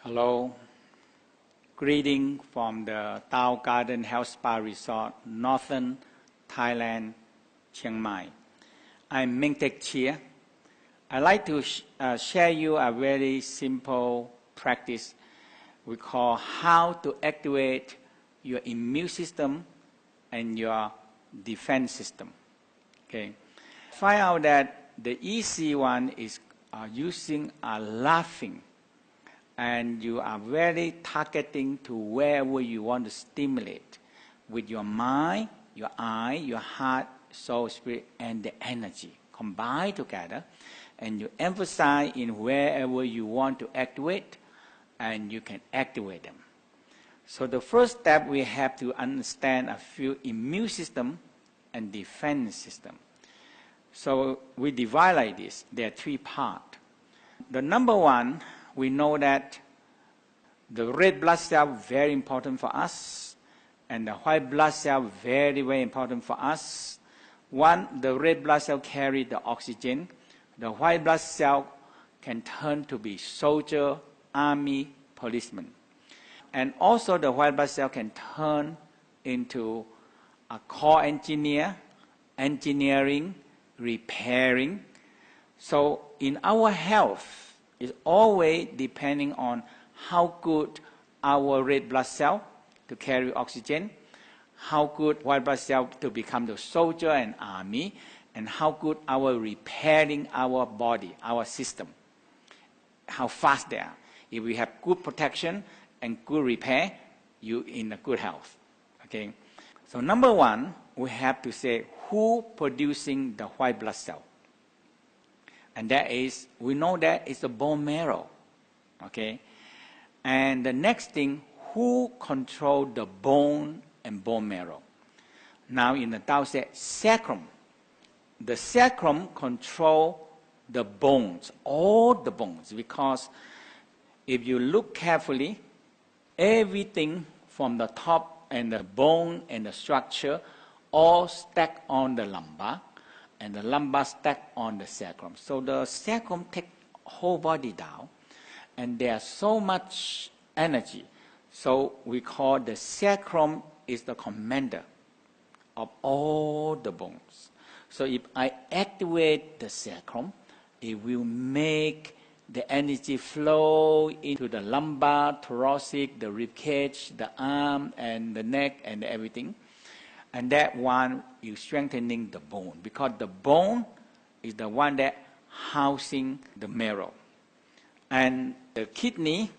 Hello, greeting from the Tao Garden Health Spa Resort, Northern Thailand, Chiang Mai. I'm Ming Tek Chia. I'd like to share you a very simple practice we call how to activate your immune system and your defense system. Okay, find out that the easy one is using a laughing, and you are very targeting to wherever you want to stimulate with your mind, your eye, your heart, soul, spirit, and the energy combined together, and you emphasize in wherever you want to activate, and you can activate them. So the first step, we have to understand a few immune system and defense system. So we divide like this. There are three parts. The number one, we know that the red blood cell very important for us, and the white blood cell very, very important for us. One, the red blood cell carry the oxygen. The white blood cell can turn to be soldier, army, policeman. And also the white blood cell can turn into a core engineer, engineering, repairing. So in our health, it's always depending on how good our red blood cell to carry oxygen, how good white blood cell to become the soldier and army, and how good our repairing our body, our system, how fast they are. If we have good protection and good repair, you in a good health. Okay. So number one, we have to say who producing the white blood cell. And that is, we know that it's the bone marrow. Okay. And the next thing, who control the bone and bone marrow? Now in the Tao said sacrum. The sacrum control the bones, all the bones, because if you look carefully, everything from the top and the bone and the structure all stack on the lumbar, and the lumbar stack on the sacrum. So the sacrum takes whole body down, and there's so much energy. So we call the sacrum is the commander of all the bones. So if I activate the sacrum, it will make the energy flow into the lumbar, thoracic, the rib cage, the arm, and the neck, and everything. And that one is strengthening the bone, because the bone is the one that housing the marrow. And the kidney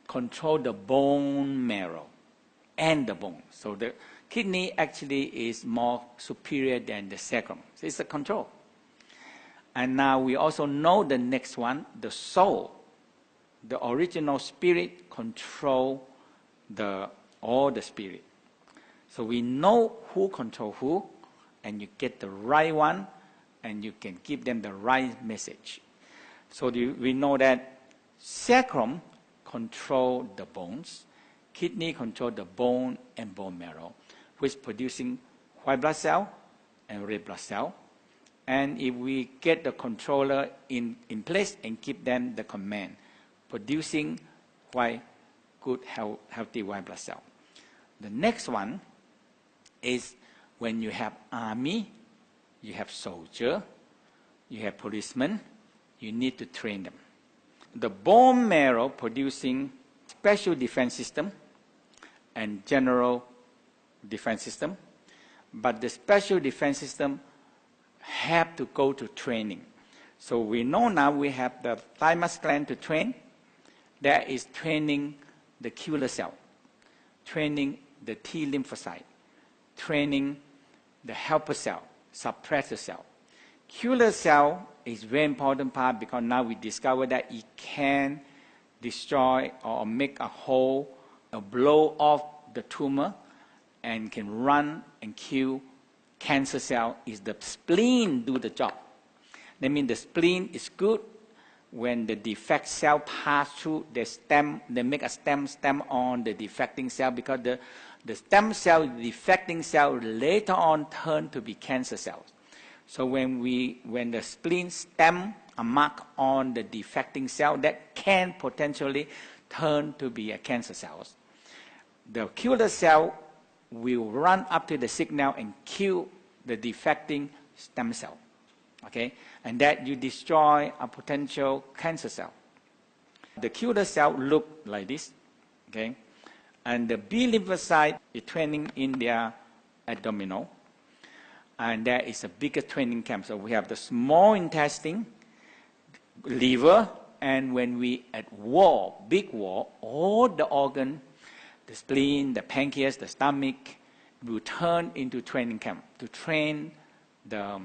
control the bone marrow and the bone. So the kidney actually is more superior than the sacrum. So it's a control. And now we also know the next one, the soul. The original spirit control all the spirit. So we know who control who, and you get the right one, and you can give them the right message. So we know that sacrum control the bones, kidney control the bone and bone marrow, which producing white blood cell and red blood cell. And if we get the controller in place and give them the command, producing good, healthy white blood cell. The next one is when you have army, you have soldier, you have policemen, you need to train them. The bone marrow producing special defense system and general defense system, but the special defense system have to go to training. So we know now we have the thymus gland to train. That is training the killer cell, training the T lymphocyte, training the helper cell, suppressor cell. Killer cell is very important part, because now we discover that it can destroy or make a hole, or blow off the tumor, and can run and kill cancer cell. Is the spleen do the job. That means the spleen is good when the defect cell pass through the stem. They make a stem on the defecting cell, because the stem cell, the defecting cell, later on turn to be cancer cells. So when the spleen stem a mark on the defecting cell, that can potentially turn to be a cancer cells. The killer cell will run up to the signal and kill the defecting stem cell. Okay? And that you destroy a potential cancer cell. The killer cell look like this. Okay? And the B lymphocyte is training in their abdominal. And there is a bigger training camp. So we have the small intestine, liver, and when we at war, big war, all the organ, the spleen, the pancreas, the stomach, will turn into training camp to train the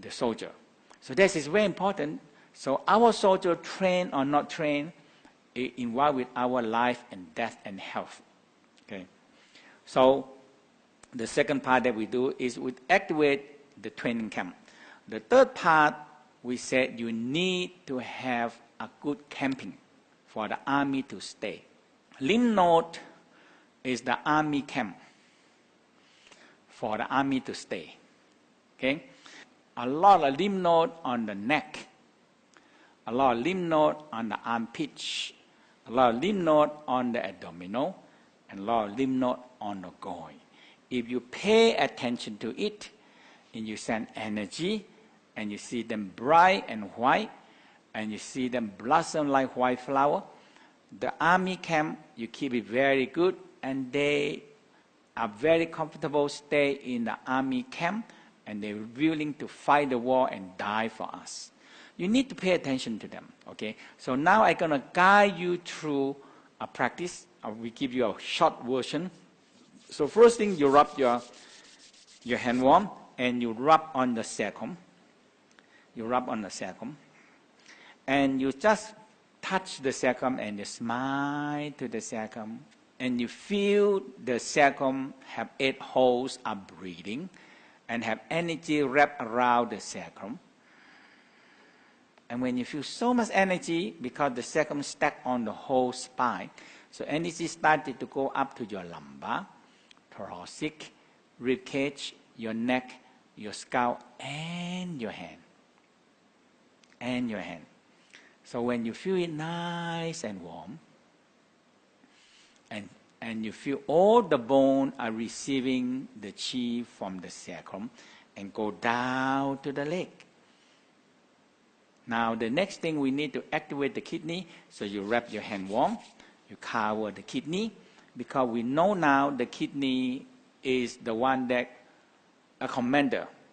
soldier. So this is very important. So our soldier, trained or not trained, is involved with our life and death and health. Okay. So the second part that we do is we activate the training camp. The third part, we said you need to have a good camping for the army to stay. Lymph node is the army camp for the army to stay. Okay? A lot of lymph node on the neck, a lot of lymph node on the armpit, a lot of lymph node on the abdominal, and a lot of lymph node on the groin. If you pay attention to it, and you send energy, and you see them bright and white, and you see them blossom like white flower, the army camp, you keep it very good, and they are very comfortable stay in the army camp, and they're willing to fight the war and die for us. You need to pay attention to them, okay? So now I'm going to guide you through a practice. We give you a short version. So first thing, you rub your hand warm, and you rub on the sacrum. You rub on the sacrum. And you just touch the sacrum and you smile to the sacrum. And you feel the sacrum have 8 holes are breathing and have energy wrapped around the sacrum. And when you feel so much energy, because the sacrum stacked on the whole spine, so energy started to go up to your lumbar, thoracic, rib cage, your neck, your scalp, and your hand. And your hand. So when you feel it nice and warm, and you feel all the bone are receiving the chi from the sacrum and go down to the leg. Now the next thing, we need to activate the kidney. So you wrap your hand warm, you cover the kidney, because we know now the kidney is the one that a commander